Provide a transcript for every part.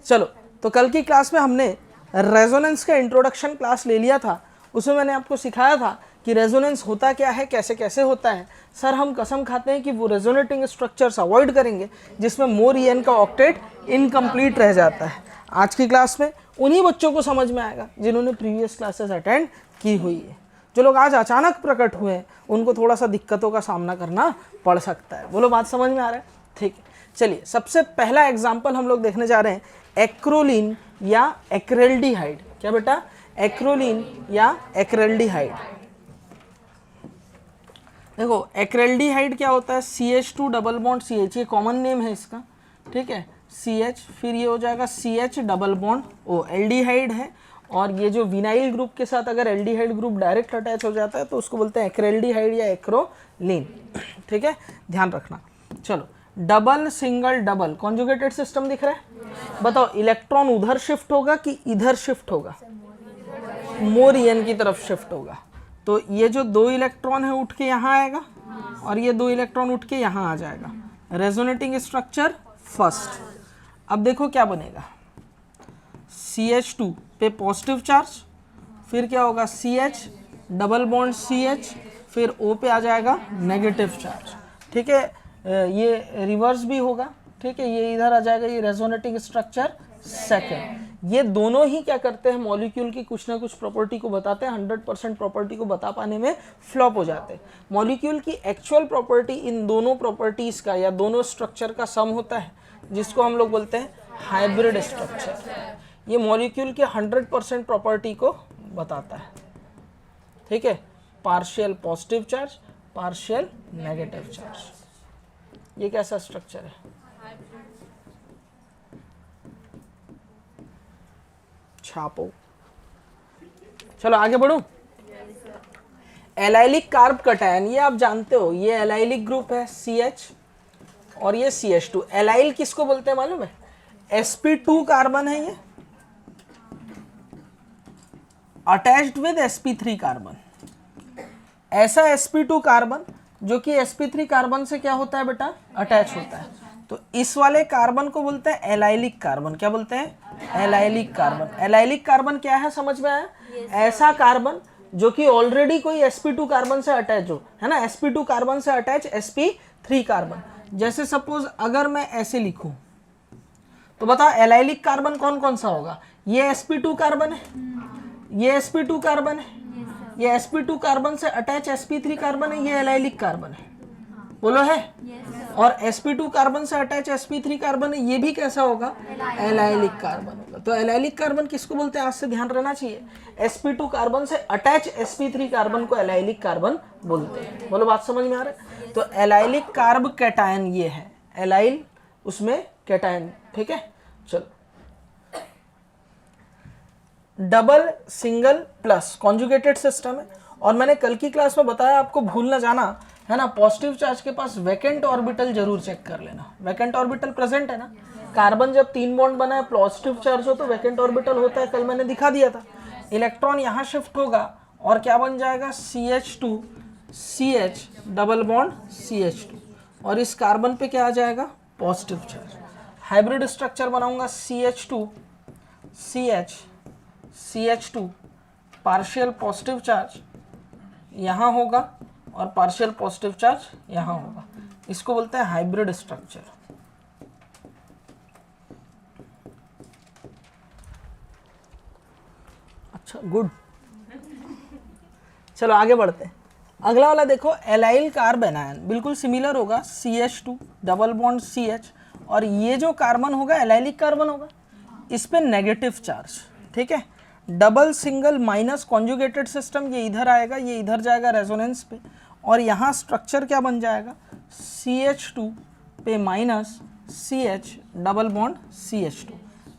चलो, तो कल की क्लास में हमने रेजोनेंस का इंट्रोडक्शन क्लास ले लिया था। उसमें मैंने आपको सिखाया था कि रेजोनेंस होता क्या है, कैसे कैसे होता है। सर हम कसम खाते हैं कि वो रेजोनेटिंग स्ट्रक्चर्स अवॉइड करेंगे जिसमें मोर ईएन का ऑक्टेट इनकम्प्लीट रह जाता है। आज की क्लास में उन्हीं बच्चों को समझ में आएगा जिन्होंने प्रीवियस क्लासेस अटेंड की हुई है। जो लोग आज अचानक प्रकट हुए हैं उनको थोड़ा सा दिक्कतों का सामना करना पड़ सकता है। बोलो, बात समझ में आ रहा है? ठीक है, चलिए सबसे पहला एग्जाम्पल हम लोग देखने जा रहे हैं एक्रोलीन या एक्रेल्डिहाइड। क्या बेटा? एक्रोलीन या एक्रेल्डिहाइड। देखो एक्रेल्डिहाइड क्या होता है? CH2 डबल बॉन्ड CH, ये कॉमन नेम है इसका, ठीक है। CH, फिर ये हो जाएगा CH double bond O, aldehyde है। और ये जो विनाइल ग्रुप के साथ अगर एल्डिहाइड ग्रुप डायरेक्ट अटैच हो जाता है तो उसको बोलते हैं एक्रेल्डिहाइड या एक्रोलीन, ठीक है, ध्यान रखना। चलो, double single double conjugated system दिख रहा है? बताओ इलेक्ट्रॉन उधर शिफ्ट होगा कि इधर शिफ्ट होगा? मोर ईएन की तरफ शिफ्ट होगा। तो ये जो 2 इलेक्ट्रॉन है उठ के यहाँ आएगा और ये 2 इलेक्ट्रॉन उठ के यहाँ आ जाएगा। Resonating structure first. अब देखो क्या बनेगा, CH2 पे पॉजिटिव चार्ज, फिर क्या होगा CH डबल बॉन्ड CH, फिर O पे आ जाएगा नेगेटिव चार्ज, ठीक है। ये रिवर्स भी होगा, ठीक है, ये इधर आ जाएगा। ये रेजोनेटिंग स्ट्रक्चर सेकंड। ये दोनों ही क्या करते हैं, मॉलिक्यूल की कुछ ना कुछ प्रॉपर्टी को बताते हैं। 100% प्रॉपर्टी को बता पाने में फ्लॉप हो जाते हैं। मॉलिक्यूल की एक्चुअल प्रॉपर्टी इन दोनों प्रॉपर्टीज का या दोनों स्ट्रक्चर का सम होता है, जिसको हम लोग बोलते हैं हाइब्रिड स्ट्रक्चर। ये मॉलिक्यूल के 100% प्रॉपर्टी को बताता है, ठीक है। Partial positive charge, partial negative charge. ये कैसा स्ट्रक्चर है? छापो। चलो आगे बढ़ो। एलाइलिक कार्ब कटायन, ये आप जानते हो, ये एलाइलिक ग्रुप है CH और ये CH2। एलाइल किसको बोलते हैं मालूम है? sp2 कार्बन है ये, अटैच्ड विद sp3 कार्बन। ऐसा sp2 कार्बन जो कि sp3 कार्बन से क्या होता है बेटा? अटैच होता है। तो इस वाले कार्बन को बोलते हैं एलाइलिक कार्बन। क्या बोलते हैं? Allylic carbon. एलाइलिक कार्बन क्या है, समझ में आया? ऐसा कार्बन जो कि ऑलरेडी कोई sp2 कार्बन से अटैच हो, है ना, sp2 कार्बन से अटैच sp3 कार्बन। जैसे सपोज अगर मैं ऐसे लिखूं तो बताओ एलाइलिक कार्बन कौन कौन सा होगा? ये sp2 कार्बन है, ये sp2 कार्बन है, ये sp2 कार्बन से अटैच sp3 कार्बन है, ये एलाइलिक कार्बन है। बोलो है? और sp2 कार्बन से अटैच sp3 कार्बन है, ये भी कैसा होगा? एलाइलिक कार्बन होगा। तो एलाइलिक कार्बन किसको बोलते हैं? आज से ध्यान रहना चाहिए। sp2 कार्बन से अटैच sp3 कार्बन को एलाइलिक कार्बन बोलते हैं। बोलो, बात समझ में आ रहा है? तो एलाइलिक कार्ब कैटायन ये है, एलाइल उसमें कैटायन, ठीक है। चलो, double single plus conjugated system है। और मैंने कल की क्लास में बताया, आपको भूल ना जाना, है ना, पॉजिटिव चार्ज के पास वैकेंट ऑर्बिटल जरूर चेक कर लेना। वैकेंट ऑर्बिटल प्रेजेंट है ना? कार्बन जब 3 बॉन्ड बना है, पॉजिटिव चार्ज हो तो वैकेंट ऑर्बिटल होता है, कल मैंने दिखा दिया था। इलेक्ट्रॉन यहाँ शिफ्ट होगा और क्या बन जाएगा? CH2 CH double bond CH2, और इस कार्बन पे क्या आ जाएगा? Positive charge. हाइब्रिड स्ट्रक्चर बनाऊंगा CH2 CH CH2, partial positive charge यहाँ होगा और पार्शियल पॉजिटिव चार्ज यहाँ होगा। इसको बोलते हैं हाइब्रिड स्ट्रक्चर। अच्छा, गुड। चलो आगे बढ़ते हैं। अगला वाला देखो, एलाइल कार्ब एनायन, बिल्कुल सिमिलर होगा, CH2 डबल बॉन्ड CH, और ये जो कार्बन होगा एलाइलिक कार्बन होगा, इस पे नेगेटिव चार्ज, ठीक है। Double single minus conjugated system, ये इधर आएगा, ये इधर जाएगा रेजोनेंस पे, और यहाँ स्ट्रक्चर क्या बन जाएगा? CH2 पे minus CH double bond CH2।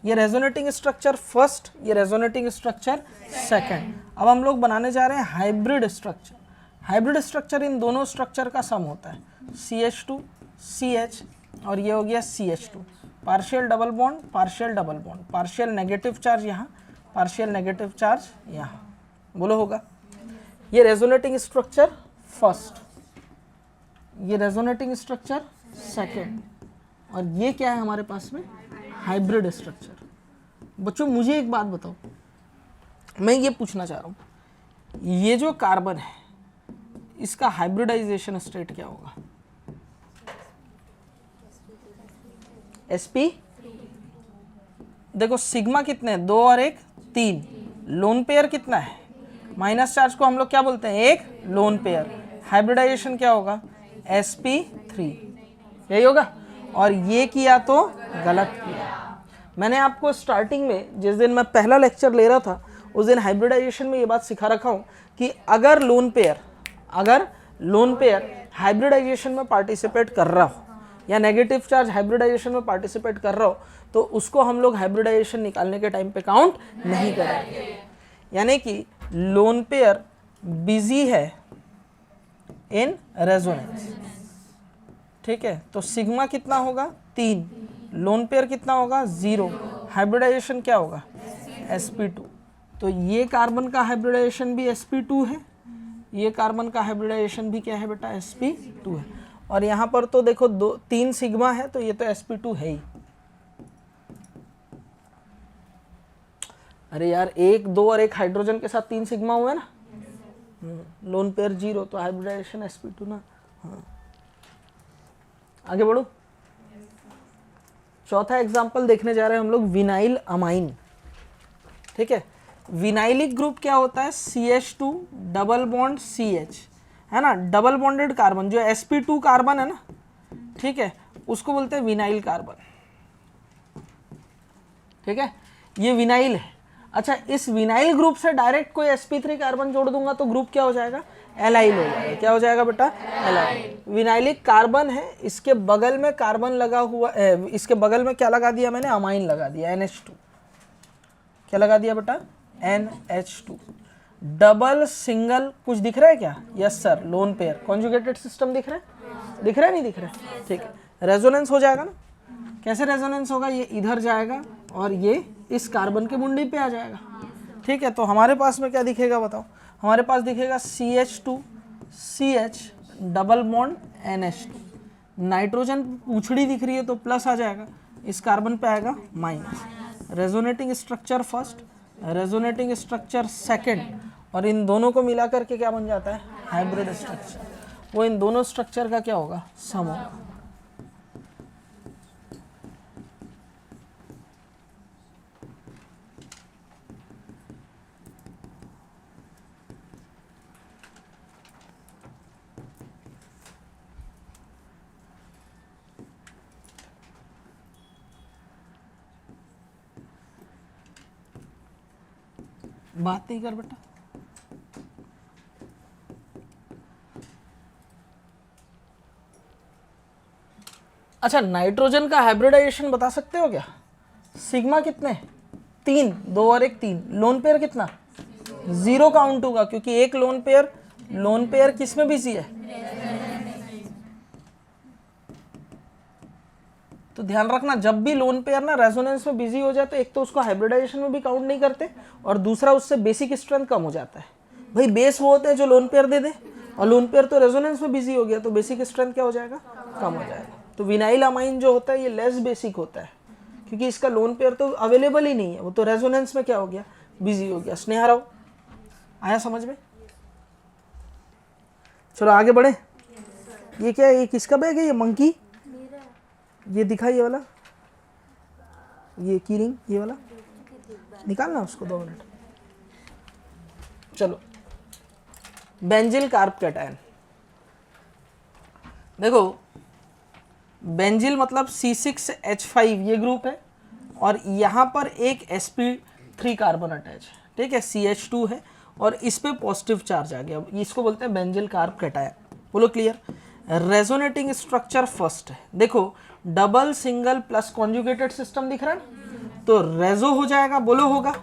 ये रेजोनेटिंग स्ट्रक्चर फर्स्ट, ये रेजोनेटिंग स्ट्रक्चर सेकंड। अब हम लोग बनाने जा रहे हैं hybrid structure. Hybrid structure in दोनों स्ट्रक्चर का सम होता है, CH2 CH और ये हो गया CH2, partial double bond, partial double bond, partial negative charge यहाँ, पार्शियल नेगेटिव चार्ज यहाँ। बोलो होगा? ये रेजोनेटिंग स्ट्रक्चर फर्स्ट, ये रेजोनेटिंग स्ट्रक्चर सेकंड, और ये क्या है हमारे पास में? Hybrid structure. बच्चों मुझे एक बात बताओ, मैं ये पूछना चाह रहा हूँ, ये जो कार्बन है इसका हाइब्रिडाइजेशन स्टेट क्या होगा? sp, देखो सिग्मा कितने हैं, 2 और 1 3, लोन पेयर कितना है, माइनस चार्ज को हम लोग क्या बोलते हैं, एक लोन पेयर, हाइब्रिडाइजेशन क्या होगा, sp3, यही होगा। और ये किया तो गलत किया। मैंने आपको स्टार्टिंग में जिस दिन मैं पहला लेक्चर ले रहा था उस दिन हाइब्रिडाइजेशन में ये बात सिखा रखा हूँ कि अगर लोन पेयर हाइब्रिडाइजेशन में पार्टिसिपेट कर रहा हो या नेगेटिव चार्ज हाइब्रिडाइजेशन में पार्टिसिपेट कर रहा हो तो उसको हम लोग हाइब्रिडाइजेशन निकालने के टाइम पे काउंट नहीं करेंगे। यानी कि लोन पेयर बिजी है इन रेजोनेंस, ठीक है, तो सिग्मा कितना होगा 3, लोन पेयर कितना होगा 0, हाइब्रिडाइजेशन क्या होगा sp2। तो ये कार्बन का हाइब्रिडाइजेशन भी sp2 है, ये कार्बन का हाइब्रिडाइजेशन भी क्या है बेटा sp2 है। और यहाँ पर तो देखो 3 सिग्मा है तो ये तो sp2 है ही। अरे यार 1 2 और 1 हाइड्रोजन के साथ 3 सिग्मा हुए ना, लोन पेयर 0 तो हाइब्रिडाइजेशन sp2 ना। हाँ, आगे बढ़ो। चौथा एग्जांपल देखने जा रहे हैं हम लोग, विनाइल अमाइन, ठीक है। विनाइलिक ग्रुप क्या होता है, CH2 डबल बॉन्ड CH, है ना, डबल बॉन्डेड कार्बन, जो sp2 कार्बन है ना, ठीक है, उसको बोलते हैं विनाइल कार्बन, ठीक है, ये विनाइल है। अच्छा, इस विनाइल ग्रुप से डायरेक्ट कोई sp3 कार्बन जोड़ दूंगा तो ग्रुप क्या हो जाएगा, एलाइल हो जाएगा। क्या हो जाएगा बेटा, एलाइल। विनाइलिक कार्बन है, इसके बगल में कार्बन लगा हुआ है, इसके बगल में क्या लगा दिया मैंने, अमाइन लगा दिया, NH2, क्या लगा दिया बेटा, NH2। डबल सिंगल कुछ दिख रहा है क्या, yes sir, lone pair, conjugated system दिख रहा है, दिख रहा है नहीं दिख रहा है, ठीक है, रेजोनेंस हो जाएगा ना। कैसे रेजोनेंस होगा, ये इधर जाएगा और ये इस कार्बन के मुंडी पे आ जाएगा, ठीक है। तो हमारे पास में क्या दिखेगा बताओ, हमारे पास दिखेगा CH2 CH double bond NH2, nitrogen पूछड़ी दिख रही है तो प्लस आ जाएगा, इस कार्बन पे आएगा minus, resonating structure first, resonating structure second, और इन दोनों को मिला करके क्या बन जाता है, हाइब्रिड स्ट्रक्चर। वो इन दोनों स्ट्रक्चर का क्या होगा, सम होगा। बात नहीं कर बेटा, अच्छा नाइट्रोजन का हाइब्रिडाइजेशन बता सकते हो क्या, सिग्मा कितने, 3, 2 और 1 3, लोन पेयर कितना 0 काउंट होगा क्योंकि एक लोन पेयर किस में बिजी है, तो ध्यान रखना जब भी लोन पेयर ना रेजोनेंस में बिजी हो जाए तो एक तो उसको हाइब्रिडाइजेशन में भी काउंट नहीं करते और दूसरा उससे बेसिक स्ट्रेंथ कम हो जाता है। भाई बेस वो होते हैं जो लोन पेयर दे दे और लोन पेयर तो रेजोनेंस में बिजी हो गया तो बेसिक स्ट्रेंथ क्या हो जाएगा, कम हो जाएगा। तो विनाइल अमाइन जो होता है ये लेस बेसिक होता है क्योंकि इसका लोन पेयर तो अवेलेबल ही नहीं है, वो तो रेजोनेंस में क्या हो गया, बिजी हो गया। स्नेहा राव आया समझ में, चलो आगे बढ़े। ये क्या है, ये किसका बैग है, ये मंकी, ये दिखा, ये वाला, ये की रिंग, ये वाला निकालना उसको 2 मिनट। चलो बेंजिल कार्ब कैटायन, देखो बेंजिल मतलब C6H5 ये ग्रुप है और यहाँ पर एक sp3 कार्बन अटैच है, ठीक है, CH2 है और इस पे पॉजिटिव चार्ज आ गया, इसको बोलते हैं बेंजिल कार्ब कैटायन। बोलो क्लियर। रेजोनेटिंग स्ट्रक्चर फर्स्ट है, देखो double single plus conjugated system दिख रहा है ना, तो रेजो हो जाएगा, बोलो होगा।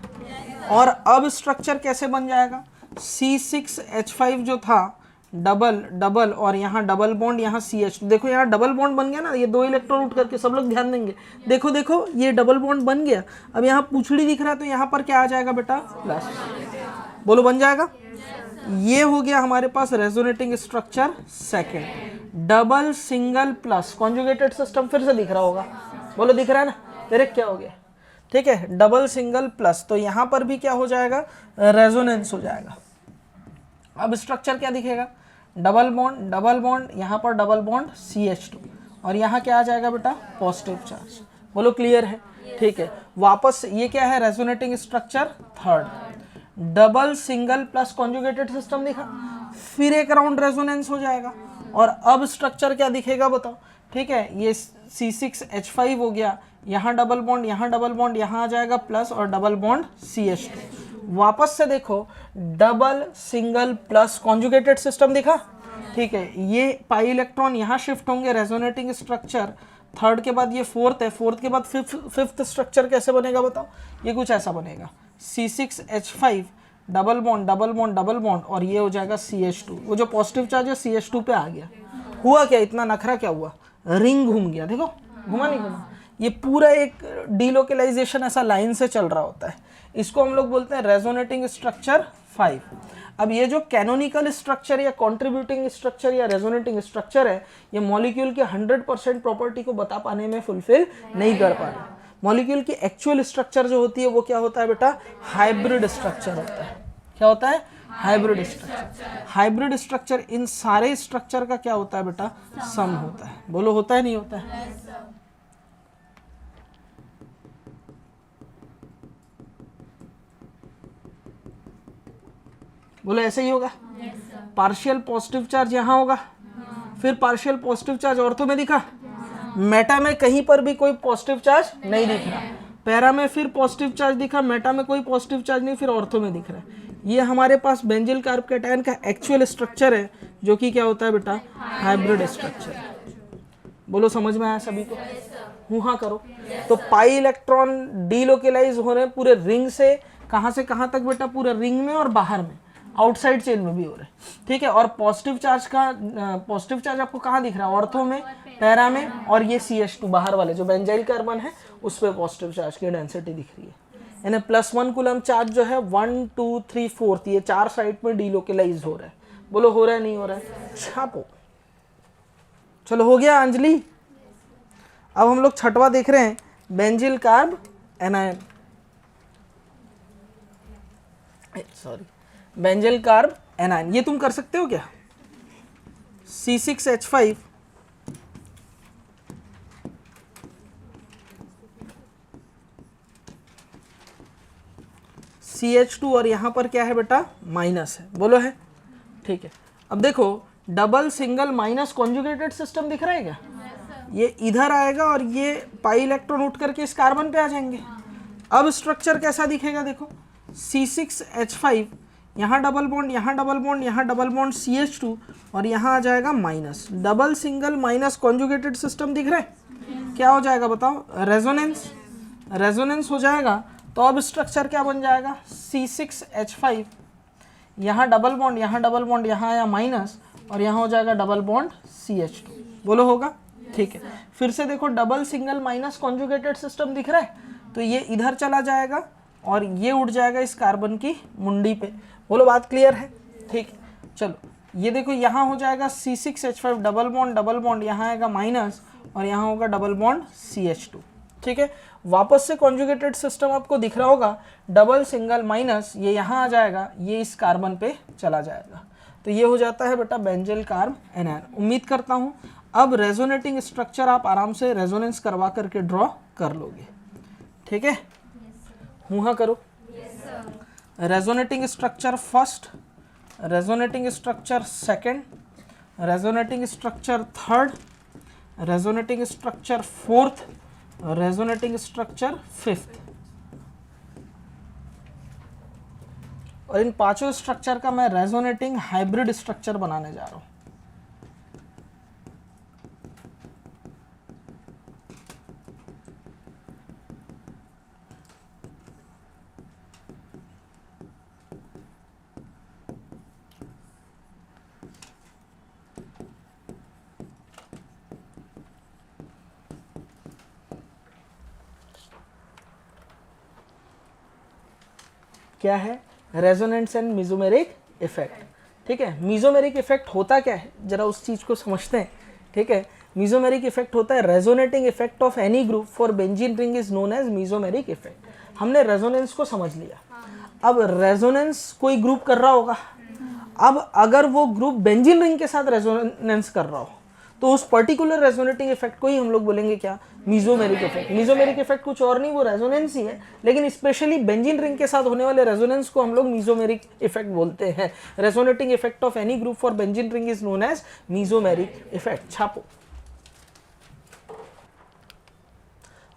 और अब स्ट्रक्चर कैसे बन जाएगा, C6H5 जो था डबल डबल और यहाँ डबल बॉन्ड, यहाँ CH2, देखो यहाँ डबल बॉन्ड बन गया ना, ये 2 इलेक्ट्रॉन उठ करके, सब लोग ध्यान देंगे, देखो देखो ये डबल बॉन्ड बन गया। अब यहाँ पूछड़ी दिख रहा है तो यहाँ पर क्या आ जाएगा बेटा, प्लस, बोलो बन जाएगा। ये हो गया हमारे पास resonating structure second, double single plus conjugated system फिर से दिख रहा होगा, बोलो दिख रहा है ना, डायरेक्ट क्या हो गया। ठीक है, डबल सिंगल प्लस, तो यहाँ पर भी क्या हो जाएगा, रेजोनेंस हो जाएगा। अब स्ट्रक्चर क्या दिखेगा, डबल बॉन्ड, यहाँ पर डबल बॉन्ड CH2 और यहाँ क्या आ जाएगा बेटा, पॉजिटिव चार्ज। बोलो क्लियर है, ठीक है। वापस ये क्या है, resonating structure third, double single plus conjugated system दिखा, फिर एक राउंड रेजोनेंस हो जाएगा और अब स्ट्रक्चर क्या दिखेगा बताओ, ठीक है। ये C6H5 हो गया, यहाँ डबल बॉन्ड, यहाँ आ जाएगा प्लस और डबल बॉन्ड CH2। वापस से देखो, double single plus conjugated system दिखा, ठीक है। ये पाई इलेक्ट्रॉन यहाँ शिफ्ट होंगे, रेजोनेटिंग स्ट्रक्चर थर्ड के बाद ये फोर्थ है, फोर्थ के बाद फिफ्थ स्ट्रक्चर कैसे बनेगा बताओ, ये कुछ ऐसा बनेगा, C6H5 डबल बॉन्ड और ये हो जाएगा CH2। वो जो पॉजिटिव चार्ज है CH2 पे आ गया। हुआ क्या, इतना नखरा क्या हुआ, रिंग घूम गया, देखो घुमा नहीं घुमा। ये पूरा एक डीलोकलाइजेशन ऐसा लाइन से चल रहा होता है, इसको हम लोग बोलते हैं रेजोनेटिंग स्ट्रक्चर 5। अब ये जो कैनोनिकल स्ट्रक्चर या कॉन्ट्रीब्यूटिंग स्ट्रक्चर या रेजोनेटिंग स्ट्रक्चर है, ये मॉलिक्यूल के 100% प्रॉपर्टी को बता पाने में फुलफिल नहीं कर पा रहा। मॉलिक्यूल की एक्चुअल स्ट्रक्चर जो होती है वो क्या होता है बेटा, हाइब्रिड स्ट्रक्चर होता है। क्या होता है, hybrid structure. Hybrid structure in सारे स्ट्रक्चर का क्या होता है बेटा, सम होता है। बोलो होता है नहीं होता है, बोलो ऐसे ही होगा। पार्शियल पॉजिटिव चार्ज यहाँ होगा, फिर पार्शियल पॉजिटिव चार्ज ऑर्थो में दिखा, मेटा में कहीं पर भी कोई पॉजिटिव चार्ज नहीं दिख रहा, पैरा में फिर पॉजिटिव चार्ज दिखा, मेटा में कोई पॉजिटिव चार्ज नहीं, फिर ऑर्थो में दिख रहा है। ये हमारे पास बेंजिल कार्ब कैटायन का एक्चुअल स्ट्रक्चर है, जो कि क्या होता है बेटा, हाइब्रिड स्ट्रक्चर। बोलो समझ में आया सभी को, हूँ हाँ करो। तो पाई इलेक्ट्रॉन डीलोकलाइज हो रहे हैं पूरे रिंग से, कहाँ तक बेटा, पूरे रिंग में और बाहर में, आउटसाइड चेन में भी हो रहे हैं, ठीक है। और पॉजिटिव चार्ज आपको कहाँ दिख रहा है, ऑर्थो में, पैरा में, और ये CH2 बाहर वाले जो बेंजाइल कार्बन है उस पर पॉजिटिव चार्ज की डेंसिटी दिख रही है। यानी +1 कूलम चार्ज जो है 1 2 3 4 ये 4 साइड में डीलोकलाइज हो रहा है। बोलो हो रहा है नहीं हो रहा है, छापो। चलो हो गया अंजलि। अब हम लोग छठवा देख रहे हैं, benzyl carb anion, sorry benzyl carb anion. ये तुम कर सकते हो क्या, C6H5 CH2 और यहाँ पर क्या है बेटा, माइनस है। बोलो है, ठीक है। अब देखो, double single minus conjugated system दिख रहा है क्या, ये इधर आएगा और ये पाई इलेक्ट्रॉन उठ करके इस कार्बन पे आ जाएंगे। अब स्ट्रक्चर कैसा दिखेगा देखो, C6H5 यहाँ डबल बॉन्ड CH2 और यहाँ आ जाएगा minus, double single minus conjugated system दिख रहा है। क्या हो जाएगा बताओ, रेजोनेंस हो जाएगा। तो अब स्ट्रक्चर क्या बन जाएगा, C6H5 यहाँ डबल बॉन्ड, यहाँ आया माइनस और यहाँ हो जाएगा डबल बॉन्ड CH2। बोलो होगा, ठीक है। फिर से देखो, double single minus conjugated system दिख रहा है, तो ये इधर चला जाएगा और ये उठ जाएगा इस कार्बन की मुंडी पे। बोलो बात क्लियर है, ठीक है। चलो ये देखो, यहाँ हो जाएगा C6H5 डबल बॉन्ड, यहाँ आएगा माइनस और यहाँ होगा डबल बॉन्ड CH2, ठीक है। वापस से कॉन्जुगेटेड सिस्टम आपको दिख रहा होगा, डबल सिंगल माइनस, ये यहाँ आ जाएगा, ये इस कार्बन पे चला जाएगा। तो ये हो जाता है बेटा बेंजिल कार्ब एनायन। उम्मीद करता हूँ अब रेजोनेटिंग स्ट्रक्चर आप आराम से रेजोनेंस करवा करके ड्रॉ कर लोगे, ठीक है। हूँ हाँ करो। Resonating structure first, resonating structure second, resonating structure third, resonating structure fourth, resonating structure fifth. और इन पांचों स्ट्रक्चर का मैं रेजोनेटिंग हाइब्रिड स्ट्रक्चर बनाने जा रहा हूं। क्या है, रेजोनेंस एंड मीजोमेरिक इफेक्ट, ठीक है। मीजोमेरिक इफेक्ट होता क्या है, जरा उस चीज को समझते हैं, ठीक है। मीजोमेरिक इफेक्ट होता है resonating effect of any group for benzene ring is known as mesomeric effect. हमने रेजोनेंस को समझ लिया। अब रेजोनेंस कोई ग्रुप कर रहा होगा, अब अगर वो ग्रुप बेंजीन रिंग के साथ रेजोनेंस कर रहा हो तो उस पर्टिकुलर रेजोनेटिंग इफेक्ट को ही हम लोग बोलेंगे क्या, मीजोमेरिक इफेक्ट। मीजोमेरिक इफेक्ट कुछ और नहीं, वो रेजोनेंस ही है, लेकिन स्पेशली बेंजीन रिंग के साथ होने वाले रेजोनेंस को हम लोग मीजोमेरिक इफेक्ट बोलते हैं। Resonating effect of any group for benzene ring is known as mesomeric effect. छापो।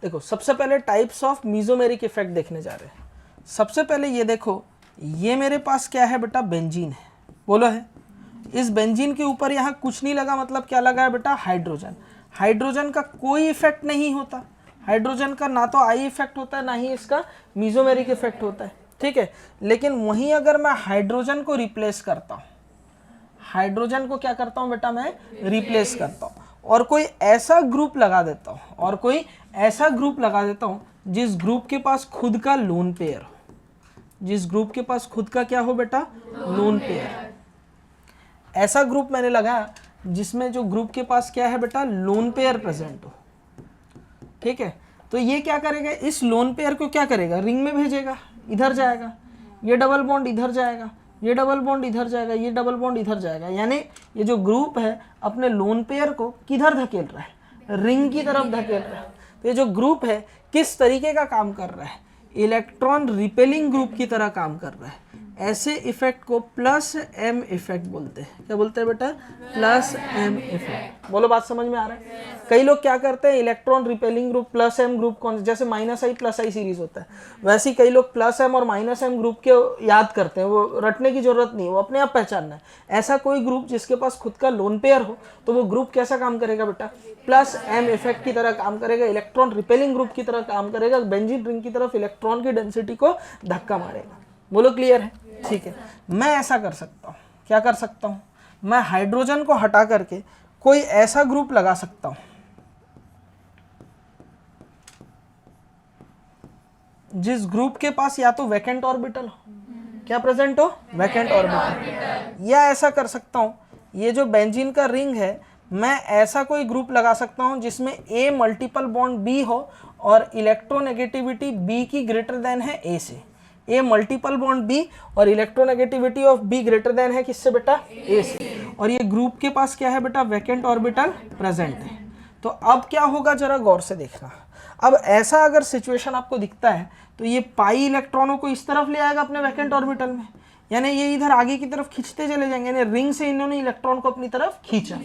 देखो सबसे पहले टाइप्स ऑफ मीजोमेरिक इफेक्ट देखने जा रहे हैं। सबसे पहले ये देखो, ये मेरे पास क्या है बेटा, बेंजीन है, बोलो है। इस बेंजीन के ऊपर यहाँ कुछ नहीं लगा, मतलब क्या लगा है बेटा, हाइड्रोजन। हाइड्रोजन का कोई इफेक्ट नहीं होता, हाइड्रोजन का ना तो आई इफेक्ट होता है ना ही इसका मीजोमेरिक इफेक्ट होता है, ठीक है। लेकिन वहीं अगर मैं हाइड्रोजन को रिप्लेस करता हूँ, हाइड्रोजन को क्या करता हूँ बेटा, मैं रिप्लेस करता हूँ और कोई ऐसा ग्रुप लगा देता हूँ, और कोई ऐसा ग्रुप लगा देता हूँ जिस ग्रुप के पास खुद का लोन पेयर हो, जिस ग्रुप के पास खुद का क्या हो बेटा, लोन पेयर। ऐसा ग्रुप मैंने लगाया जिसमें जो ग्रुप के पास क्या है बेटा, लोन पेयर प्रेजेंट हो, ठीक है। तो ये क्या करेगा, इस लोन पेयर को क्या करेगा, रिंग में भेजेगा, इधर जाएगा, ये डबल बॉन्ड इधर जाएगा, ये डबल बॉन्ड इधर जाएगा, ये डबल बॉन्ड इधर जाएगा। यानी ये जो ग्रुप है अपने लोन पेयर को किधर धकेल रहा है, रिंग की तरफ धकेल रहा है। तो ये जो ग्रुप है किस तरीके का काम कर रहा है, इलेक्ट्रॉन रिपेलिंग ग्रुप की तरह काम कर रहा है। ऐसे इफेक्ट को प्लस एम इफेक्ट बोलते हैं। क्या बोलते हैं बेटा, प्लस एम इफेक्ट। बोलो बात समझ में आ रहा है। कई लोग क्या करते हैं, electron repelling group plus M group कौन, जैसे minus I plus I series होता है, वैसे ही कई लोग प्लस एम और माइनस एम ग्रुप के याद करते हैं, वो रटने की जरूरत नहीं, वो अपने आप पहचानना है। ऐसा कोई ग्रुप जिसके पास खुद का लोन पेयर हो तो वो ग्रुप कैसा काम करेगा बेटा, प्लस एम इफेक्ट की तरह काम करेगा, इलेक्ट्रॉन रिपेलिंग ग्रुप की तरह काम करेगा, बेंजीन रिंग की तरफ इलेक्ट्रॉन की डेंसिटी को धक्का मारेगा। बोलो क्लियर है, ठीक है। मैं ऐसा कर सकता हूँ, क्या कर सकता हूँ, मैं हाइड्रोजन को हटा करके कोई ऐसा ग्रुप लगा सकता हूँ जिस ग्रुप के पास या तो वैकेंट ऑर्बिटल हो, क्या प्रेजेंट हो, वैकेंट ऑर्बिटल, या ऐसा कर सकता हूँ, ये जो बेंजीन का रिंग है मैं ऐसा कोई ग्रुप लगा सकता हूँ जिसमें A मल्टीपल बॉन्ड B हो और इलेक्ट्रोनेगेटिविटी B की ग्रेटर देन है A से। A मल्टीपल बॉन्ड B और electronegativity of B greater than है किससे बेटा, A से। और ये ग्रुप के पास क्या है बेटा, वैकेंट ऑर्बिटल प्रेजेंट है। तो अब क्या होगा जरा गौर से देखना। अब ऐसा अगर सिचुएशन आपको दिखता है तो ये पाई इलेक्ट्रॉनों को इस तरफ ले आएगा अपने वैकेंट ऑर्बिटल में, यानी ये इधर आगे की तरफ खींचते चले जाएंगे, यानी रिंग से इन्होंने इलेक्ट्रॉन को अपनी तरफ खींचा।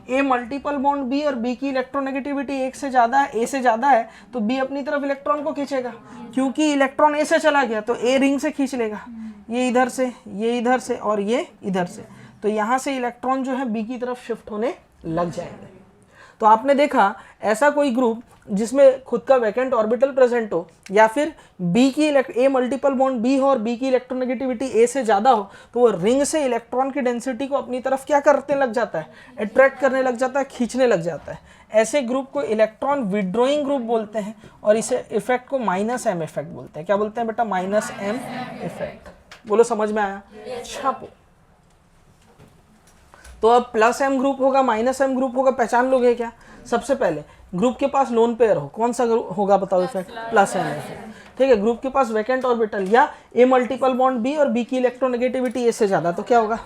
ए मल्टीपल बॉन्ड बी और बी की इलेक्ट्रोनेगेटिविटी एक से ज़्यादा है, ए से ज़्यादा है, तो बी अपनी तरफ इलेक्ट्रॉन को खींचेगा, क्योंकि इलेक्ट्रॉन ए से चला गया तो ए रिंग से खींच लेगा, ये इधर से, ये इधर से और ये इधर से, तो यहाँ से इलेक्ट्रॉन जो है बी की तरफ शिफ्ट होने लग जाएंगे। तो आपने देखा ऐसा कोई ग्रुप जिसमें खुद का वैकेंट ऑर्बिटल प्रेजेंट हो, या फिर बी की ए मल्टीपल बॉन्ड बी हो और बी की इलेक्ट्रोनेगेटिविटी ए से ज़्यादा हो, तो वो रिंग से इलेक्ट्रॉन की डेंसिटी को अपनी तरफ क्या करने लग जाता है, अट्रैक्ट करने लग जाता है, खींचने लग जाता है। ऐसे ग्रुप को इलेक्ट्रॉन विड्रॉइंग ग्रुप बोलते हैं और इसे इफेक्ट को माइनस एम इफेक्ट बोलते हैं। क्या बोलते हैं बेटा, माइनस एम इफेक्ट। बोलो समझ में आया, छापो। तो अब प्लस एम ग्रुप होगा, माइनस एम ग्रुप होगा, पहचान लोगे क्या। सबसे पहले ग्रुप के पास लोन पेयर हो, कौन सा होगा बताओ इफेक्ट, प्लस एम इफेक्ट, ठीक है। ग्रुप के पास वैकेंट ऑर्बिटल या ए मल्टीपल बॉन्ड बी और बी की इलेक्ट्रोनेगेटिविटी ए से ज्यादा, तो क्या होगा,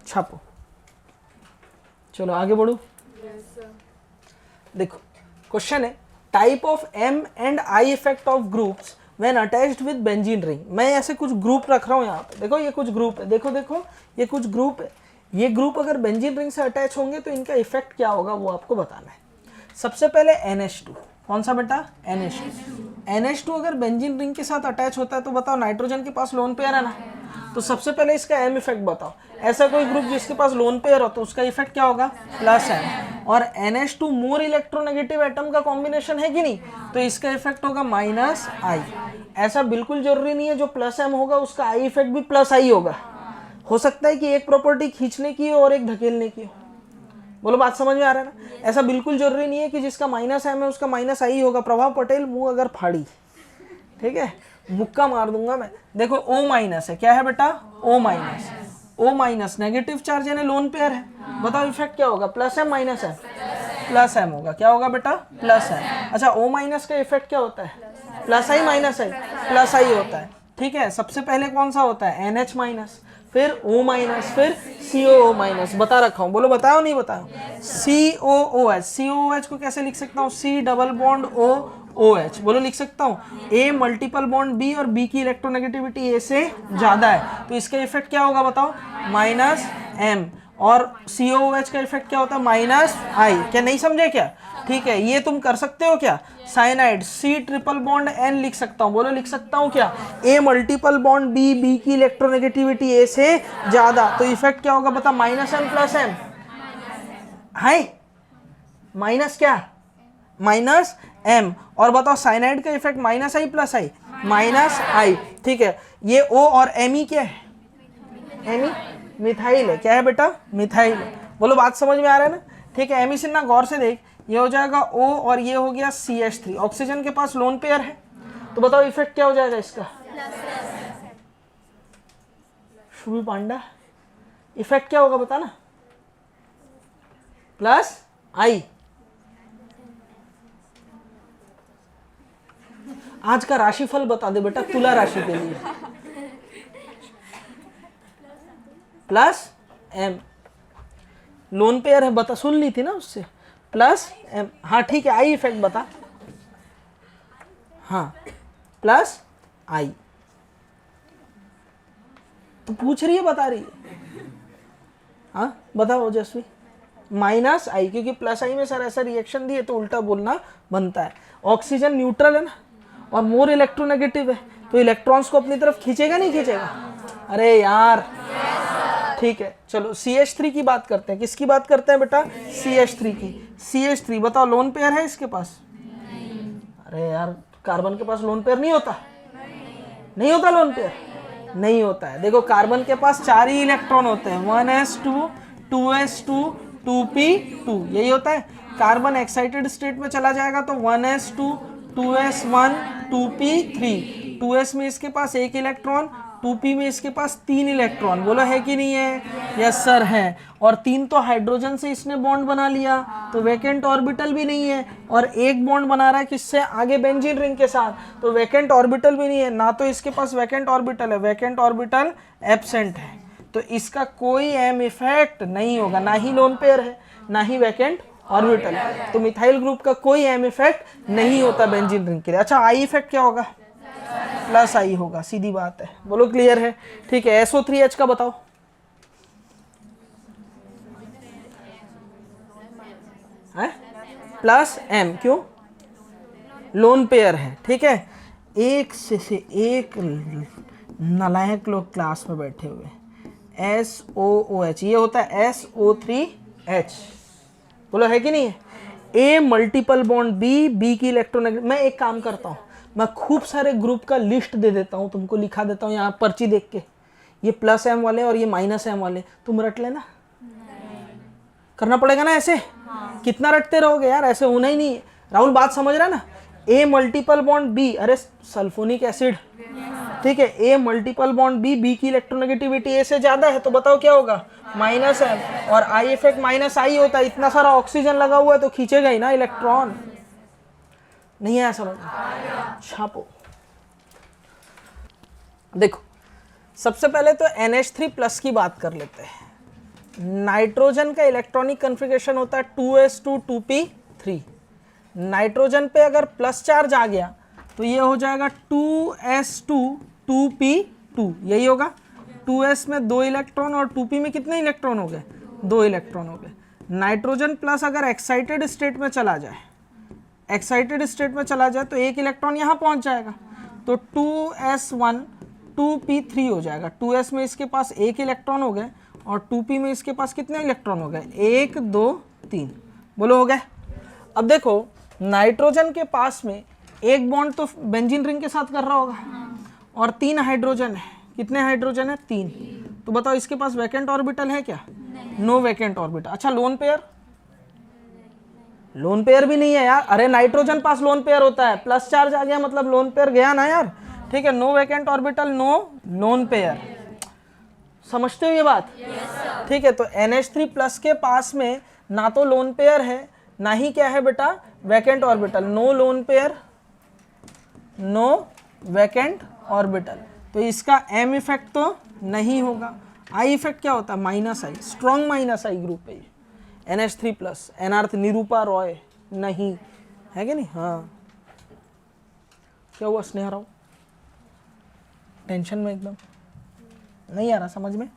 छापो। चलो आगे बढ़ो। देखो क्वेश्चन है, type of M and I effect of groups when attached with benzene ring. मैं ऐसे कुछ ग्रुप रख रहा हूँ यहाँ पे, देखो ये कुछ ग्रुप है, देखो देखो ये कुछ ग्रुप है। ये ग्रुप अगर बेंजीन रिंग से अटैच होंगे तो इनका इफेक्ट क्या होगा वो आपको बताना है। सबसे पहले NH2, कौन सा बेटा, NH2। NH2 अगर बेंजीन रिंग के साथ अटैच होता है तो बताओ नाइट्रोजन के पास लोन पेयर है ना, तो सबसे पहले इसका एम इफेक्ट बताओ। ऐसा कोई ग्रुप जिसके पास लोन पेयर हो तो उसका इफेक्ट क्या होगा, प्लस एम। और NH2 मोर इलेक्ट्रोनेगेटिव एटम का कॉम्बिनेशन है कि नहीं, तो इसका इफेक्ट होगा माइनस आई। ऐसा बिल्कुल जरूरी नहीं है जो प्लस एम होगा उसका आई इफेक्ट भी प्लस आई होगा, हो सकता है कि एक प्रॉपर्टी खींचने की हो और एक धकेलने की हो। बोलो बात समझ में आ रहा है ना। ऐसा बिल्कुल जरूरी नहीं है कि जिसका माइनस एम है उसका माइनस आई होगा। प्रभाव पटेल मुंह अगर फाड़ी, ठीक है, मुक्का मार दूंगा मैं। देखो O माइनस है, क्या है बेटा, O minus. O minus negative charge यानी लोन पेयर है, बताओ इफेक्ट क्या होगा, plus M minus M, plus M होगा, क्या होगा बेटा, प्लस एम। अच्छा O माइनस का इफेक्ट क्या होता है, plus I minus I, plus I होता है, ठीक है। सबसे पहले कौन सा होता है, NH माइनस, फिर O माइनस, फिर COO माइनस, बता रखा हूँ, बोलो बताओ नहीं बताओ, COOH, COOH को कैसे लिख सकता हूँ, C डबल बॉन्ड OH, बोलो लिख सकता हूँ, A मल्टीपल बॉन्ड B और B की इलेक्ट्रोनेगेटिविटी A से ज्यादा है, तो इसका इफेक्ट क्या होगा बताओ, माइनस M, और COOH का इफेक्ट क्या होता है, माइनस I, क्या नहीं समझे क्या, ठीक है। ये तुम कर सकते हो क्या, cyanide C triple bond N लिख सकता हूँ, बोलो लिख सकता हूँ क्या, A multiple bond B, B की इलेक्ट्रोनेगेटिविटी A से ज्यादा, तो इफेक्ट क्या होगा बता, माइनस M प्लस M, हाय माइनस क्या, माइनस M, और बताओ साइनाइड का effect minus I plus I, minus I, ठीक है। ये O और Me क्या है, Me मिथाइल है, क्या है बेटा, मिथाइल है, बोलो बात समझ में आ रहा है ना, ठीक है। एमी सिन्हा गौर से देख, ये हो जाएगा O और ये हो गया CH3, ऑक्सीजन के पास लोन पेयर है, तो बताओ इफेक्ट क्या हो जाएगा इसका, शुभ पांडा, इफेक्ट क्या होगा बता ना, प्लस आई। आज का राशिफल बता दे बेटा तुला राशि के लिए, प्लस एम, लोन पेयर है, बता सुन ली थी ना उससे, प्लस एम, हाँ ठीक है। आई इफेक्ट बता, हाँ प्लस आई, तो पूछ रही है बता रही है, हाँ बताओ ओजस्वी, माइनस आई, क्योंकि प्लस आई में सर ऐसा रिएक्शन दिए तो उल्टा बोलना बनता है। ऑक्सीजन न्यूट्रल है ना और मोर इलेक्ट्रोनेगेटिव है, तो इलेक्ट्रॉन्स को अपनी तरफ खींचेगा नहीं खींचेगा, अरे यार ठीक है। चलो CH3 की बात करते हैं, किसकी बात करते हैं बेटा, CH3 की। CH3 बताओ लोन पेयर है इसके पास, अरे यार कार्बन के पास लोन पेयर नहीं होता, नहीं होता लोन पेयर, नहीं होता है। देखो कार्बन के पास 4 ही इलेक्ट्रॉन होते हैं, 1s2 2s2 2p2, यही होता है। कार्बन एक्साइटेड स्टेट में चला जाएगा तो 1s2 2s1 2p3, 2s में इसके पास 1 इलेक्ट्रॉन, 2p में इसके पास 3 इलेक्ट्रॉन, बोलो है कि नहीं है, यस सर है। और 3 तो हाइड्रोजन से इसने बॉन्ड बना लिया तो वैकेंट ऑर्बिटल भी नहीं है, और एक बॉन्ड बना रहा है किससे, आगे बेंजीन रिंग के साथ, तो वैकेंट ऑर्बिटल भी नहीं है, ना तो इसके पास वैकेंट ऑर्बिटल है, वैकेंट ऑर्बिटल एब्सेंट है, तो इसका कोई एम इफेक्ट नहीं होगा, ना ही लोन पेयर है ना ही वैकेंट ऑर्बिटल है, तो मिथाइल ग्रुप का कोई एम इफेक्ट नहीं होता बेंजीन रिंग के लिए। अच्छा आई इफेक्ट क्या होगा, प्लस आई होगा, सीधी बात है, बोलो क्लियर है, ठीक है। SO3H का बताओ, है प्लस एम, क्यों, लोन पेयर है, ठीक है। एक से एक नालायक लोग क्लास में बैठे हुए, SOOH, ये होता है SO3H, बोलो है कि नहीं है। A मल्टीपल बॉन्ड B की इलेक्ट्रोनेगेटिव, मैं एक काम करता हूँ, मैं खूब सारे ग्रुप का लिस्ट दे देता हूँ तुमको, लिखा देता हूँ यहाँ पर्ची देख के, ये प्लस एम वाले और ये माइनस एम वाले, तुम रट लेना, करना पड़ेगा ना ऐसे, कितना रटते रहोगे यार, ऐसे होना ही नहीं है। राहुल बात समझ रहा है ना, A मल्टीपल बॉन्ड B, अरे सल्फोनिक एसिड, ठीक है, A मल्टीपल बॉन्ड B की इलेक्ट्रोनेगेटिविटी A से ज्यादा है, तो बताओ क्या होगा, माइनस एम, और आई इफेक्ट माइनस आई होता है, इतना सारा ऑक्सीजन लगा हुआ है तो खींचेगा ही ना इलेक्ट्रॉन, नहीं आया समझ, छापो। देखो सबसे पहले तो NH3 प्लस की बात कर लेते हैं। नाइट्रोजन का इलेक्ट्रॉनिक कन्फिगरेशन होता है 2s2 2p3, नाइट्रोजन पे अगर प्लस चार्ज आ गया तो ये हो जाएगा 2s2 2p2, यही होगा। 2s में 2 इलेक्ट्रॉन और 2p में कितने इलेक्ट्रॉन हो गए, 2 इलेक्ट्रॉन हो गए। नाइट्रोजन प्लस अगर एक्साइटेड स्टेट में चला जाए, एक्साइटेड स्टेट में चला जाए तो 1 इलेक्ट्रॉन यहाँ पहुँच जाएगा, तो 2s1 2p3 हो जाएगा। 2s में इसके पास 1 इलेक्ट्रॉन हो गए और 2p में इसके पास कितने इलेक्ट्रॉन हो गए, 1 2 3, बोलो हो गए। अब देखो नाइट्रोजन के पास में एक बॉन्ड तो बेंजीन रिंग के साथ कर रहा होगा और 3 हाइड्रोजन है, कितने हाइड्रोजन है, 3, तो बताओ इसके पास वैकेंट ऑर्बिटल है क्या, नो वैकेंट ऑर्बिटल। अच्छा लोन पेयर, लोन पेयर भी नहीं है यार, अरे नाइट्रोजन पास लोन पेयर होता है, प्लस चार्ज आ गया मतलब लोन पेयर गया ना यार, ठीक है। No vacant orbital, no lone pair, समझते हो ये बात? ठीक है, तो NH3 प्लस के पास में ना तो लोन पेयर है ना ही क्या है बेटा, vacant orbital. No lone pair, no vacant orbital, तो इसका M इफेक्ट तो नहीं होगा। I इफेक्ट क्या होता है? माइनस आई, स्ट्रॉन्ग माइनस आई ग्रुप है ये NH3 प्लस। एनार्थ निरूपा रॉय नहीं है कि नहीं? हाँ, क्या हुआ स्नेहा राव? टेंशन में एकदम, नहीं आ रहा समझ में?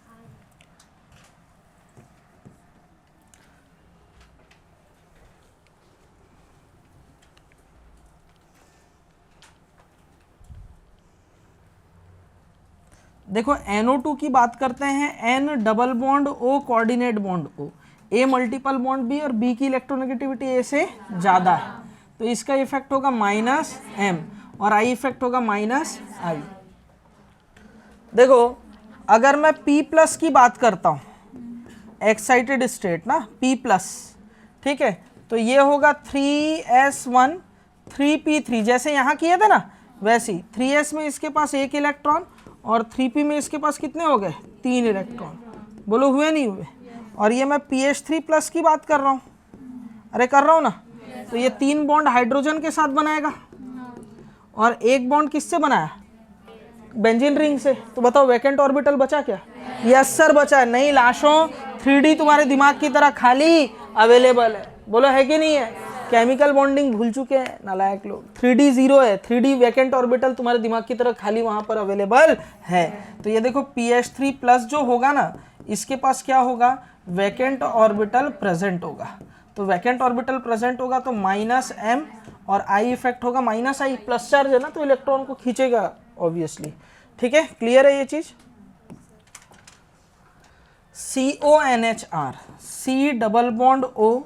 देखो NO2 की बात करते हैं, N double bond O coordinate bond O, A multiple bond B और B की इलेक्ट्रोनेगेटिविटी A से ज़्यादा है, तो इसका इफेक्ट होगा माइनस M और I इफेक्ट होगा माइनस I। देखो अगर मैं P प्लस की बात करता हूँ, एक्साइटेड स्टेट ना P प्लस, ठीक है, तो ये होगा 3s1 3p3, जैसे यहाँ किए थे ना वैसे ही। 3s में इसके पास एक इलेक्ट्रॉन और 3p में इसके पास कितने हो गए? 3 इलेक्ट्रॉन। बोलो हुए नहीं हुए? और ये मैं pH3 प्लस की बात कर रहा हूँ, अरे कर रहा हूँ ना, तो ये 3 बॉन्ड हाइड्रोजन के साथ बनाएगा और एक बॉन्ड किससे बनाया? बेंजीन रिंग से। तो बताओ वैकेंट ऑर्बिटल बचा क्या? यस सर बचा है। नहीं लाशों, 3D तुम्हारे दिमाग की तरह खाली अवेलेबल है। बोलो है कि नहीं है? केमिकल बॉन्डिंग भूल चुके हैं नालायक लोग। 3D जीरो है, 3D वैकेंट ऑर्बिटल तुम्हारे दिमाग की तरह खाली वहां पर अवेलेबल है। तो ये देखो pH3 प्लस जो होगा ना, इसके पास क्या होगा? वैकेंट ऑर्बिटल प्रेजेंट होगा। तो वैकेंट ऑर्बिटल प्रेजेंट होगा तो माइनस M और I इफेक्ट होगा माइनस I। प्लस चार्ज है ना, तो इलेक्ट्रॉन को खींचेगा ऑब्वियसली। ठीक है, क्लियर है ये चीज? CONHR, C double bond O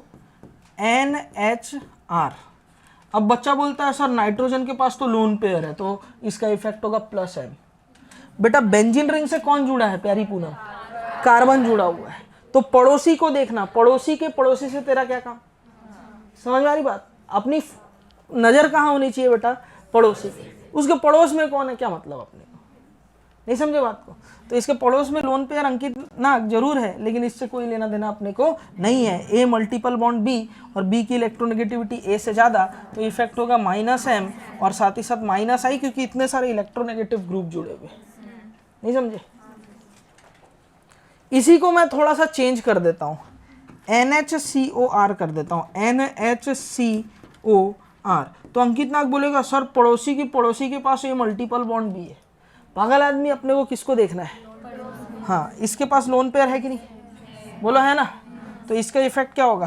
NHR। अब बच्चा बोलता है सर नाइट्रोजन के पास तो लोन पेयर है, तो इसका इफेक्ट होगा प्लस M। बेटा बेंजीन रिंग से कौन जुड़ा है? प्यारी पूनम, कार्बन जुड़ा हुआ है। तो पड़ोसी को देखना, पड़ोसी के पड़ोसी से तेरा क्या काम? समझ में आ रही बात? अपनी नजर कहाँ होनी चाहिए बेटा? पड़ोसी के। उसके पड़ोस में कौन है, क्या मतलब अपने को? नहीं समझे बात को? तो इसके पड़ोस में लोन पेयर अंकित ना जरूर है, लेकिन इससे कोई लेना देना अपने को नहीं है। A मल्टीपल बॉन्ड B और B की इलेक्ट्रोनेगेटिविटी A से ज़्यादा, तो इफेक्ट होगा माइनस M और साथ ही साथ माइनस I, क्योंकि इतने सारे इलेक्ट्रोनेगेटिव ग्रुप जुड़े हुए। नहीं समझे? इसी को मैं थोड़ा सा चेंज कर देता हूँ, NHCOR कर देता हूँ, NHCOR। तो अंकित नाग बोलेगा सर पड़ोसी के पास ये मल्टीपल बॉन्ड B है। पागल आदमी, अपने को किसको देखना है? हाँ, इसके पास लोन पेयर है कि नहीं? बोलो है ना? तो इसका इफेक्ट क्या होगा?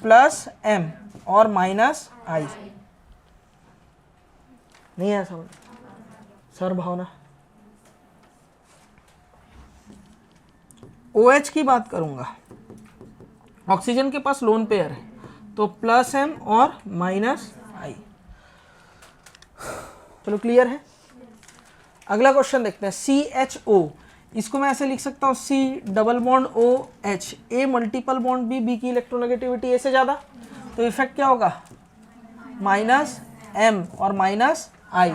प्लस M और माइनस I। नहीं है समझ? सर भावना, OH की बात करूंगा, ऑक्सीजन के पास लोन पेयर है, तो प्लस M और माइनस I। चलो क्लियर है? अगला क्वेश्चन देखते हैं, CHO। इसको मैं ऐसे लिख सकता हूँ, C double bond OH, A multiple bond B की इलेक्ट्रोनेगेटिविटी A से ज़्यादा, तो इफेक्ट क्या होगा? माइनस M और minus I।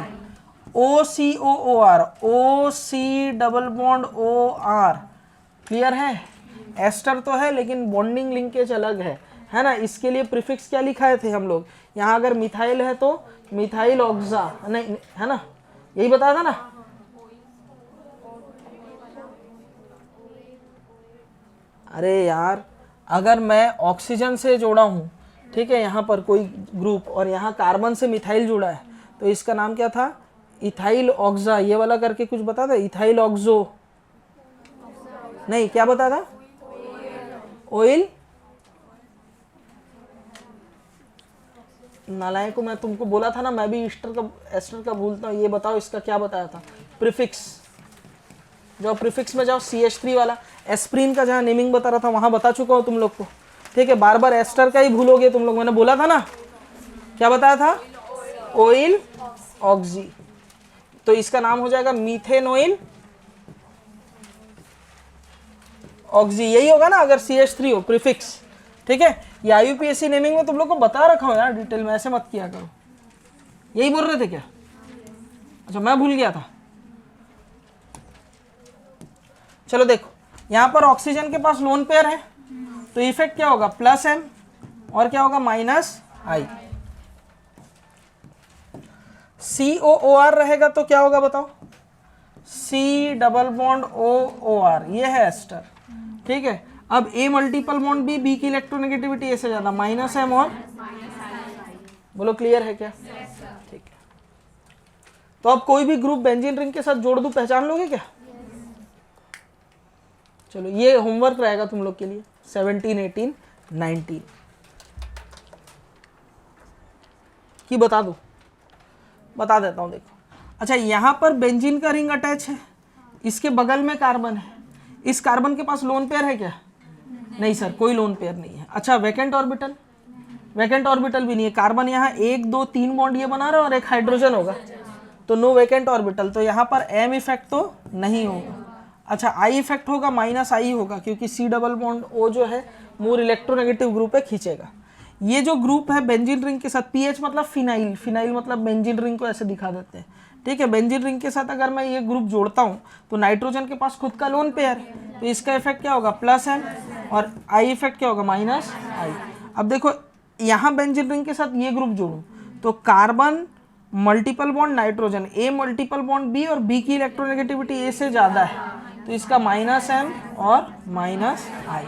OCOOR, OC double bond OR। Clear है? एस्टर तो है लेकिन बॉन्डिंग लिंकेज अलग है ना? इसके लिए प्रीफिक्स क्या लिखाए थे हम लोग? यहाँ अगर मिथाइल है तो मिथाइल ऑक्सा, नहीं है ना? यही बताया था ना? अरे यार, अगर मैं ऑक्सीजन से जोड़ा हूँ, ठीक है, यहाँ पर कोई ग्रुप और यहाँ कार्बन से मिथाइल जुड़ा है, तो इसका नाम क्या था? इथाइल ऑक्सा, ये वाला करके कुछ बता था, इथाइल ऑक्सो नहीं, क्या बता था? ऑयल। नालायक को मैं तुमको बोला था ना, मैं भी एस्टर का भूलता हूँ। ये बताओ इसका क्या बताया था? प्रीफिक्स। जो प्रीफिक्स में जाओ, CH3 वाला एस्प्रीन का जहाँ नेमिंग बता रहा था वहाँ बता चुका हूँ तुम लोग को। ठीक है, बार बार एस्टर का ही भूलोगे तुम लोग। मैंने बोला था ना, क्या बताया था? Oil oxy. तो इसका नाम हो जाएगा मीथेनॉइल ऑक्सी, यही होगा ना अगर CH3 हो प्रीफिक्स। ठीक है, ये IUPAC नेमिंग में तुम लोग को बता रखा हूँ यार डिटेल में, ऐसे मत किया करो। यही बोल रहे थे क्या? अच्छा मैं भूल गया था। चलो देखो, यहाँ पर ऑक्सीजन के पास लोन पेयर है, तो इफेक्ट क्या होगा, प्लस एम और क्या होगा, माइनस आई। COOR रहेगा तो क्या होगा बताओ, C डबल बॉन्ड OOR, ये है एस्टर, ठीक है। अब A मल्टीपल बॉन्ड B की इलेक्ट्रोनेगेटिविटी ए से ज्यादा, माइनस एम और, बोलो क्लियर है क्या, ठीक है। तो अब कोई भी ग्रुप बेंजीन रिंग के साथ जोड़ दूं, पहचान लोगे क्या? चलो ये होमवर्क रहेगा तुम लोग के लिए, 17, 18, 19 की बता दूं, बता देता हूं। देखो, अच्छा यहां पर बेंजीन का रिंग अटैच है, इसके बगल में कार्बन है, इस कार्बन के पास लोन पेयर है क्या? नहीं सर, कोई लोन पेयर नहीं है। अच्छा वैकेंट ऑर्बिटल, वैकेंट ऑर्बिटल भी नहीं है, कार्बन यहाँ 1 2 3 बॉन्ड ये बना रहा है और एक हाइड्रोजन होगा, तो नो वैकेंट ऑर्बिटल, तो यहाँ पर एम इफेक्ट तो नहीं होगा। अच्छा आई इफेक्ट होगा, माइनस आई होगा, क्योंकि C डबल बॉन्ड O जो है मोर इलेक्ट्रोनेगेटिव ग्रुप पे खींचेगा। ये जो ग्रुप है बेंजीन रिंग के साथ, पीएच मतलब फिनाइल, फिनाइल मतलब बेंजीन रिंग को ऐसे दिखा देते हैं, ठीक है। बेंजीन रिंग के साथ अगर मैं ये ग्रुप जोड़ता हूँ तो नाइट्रोजन के पास खुद का लोन पेयर है, तो इसका इफेक्ट क्या होगा, प्लस एम, और आई इफेक्ट क्या होगा, माइनस आई। अब देखो यहाँ बेंजीन रिंग के साथ ये ग्रुप जोड़ूं तो carbon multiple bond nitrogen, A multiple bond B और B की इलेक्ट्रोनेगेटिविटी A से ज़्यादा है, तो इसका माइनस एम और माइनस आई।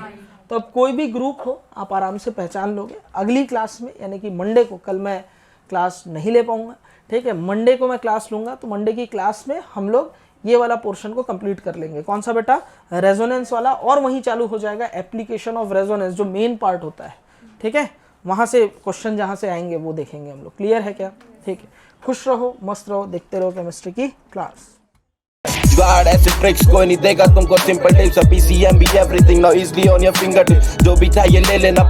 तो अब कोई भी ग्रुप हो आप आराम से पहचान लोगे। अगली क्लास में यानी कि मंडे को, कल मैं क्लास नहीं ले पाऊंगा, ठीक है, मंडे को मैं क्लास लूंगा, तो मंडे की क्लास में हम लोग ये वाला पोर्शन को कंप्लीट कर लेंगे। कौन सा बेटा, रेजोनेंस वाला, और वहीं चालू हो जाएगा एप्लीकेशन ऑफ रेजोनेंस, जो मेन पार्ट होता है, ठीक है। वहाँ से क्वेश्चन जहाँ से आएंगे वो देखेंगे हम लोग। क्लियर है क्या, ठीक है। खुश रहो, मस्त रहो, देखते रहो केमिस्ट्री की क्लास। जुगाड़ ऐसे ट्रिक्स कोई नहीं देगा तुमको, सिंपल टिप्स, PCM भी everything now easily on your finger, जो भी चाहिए ले लेना।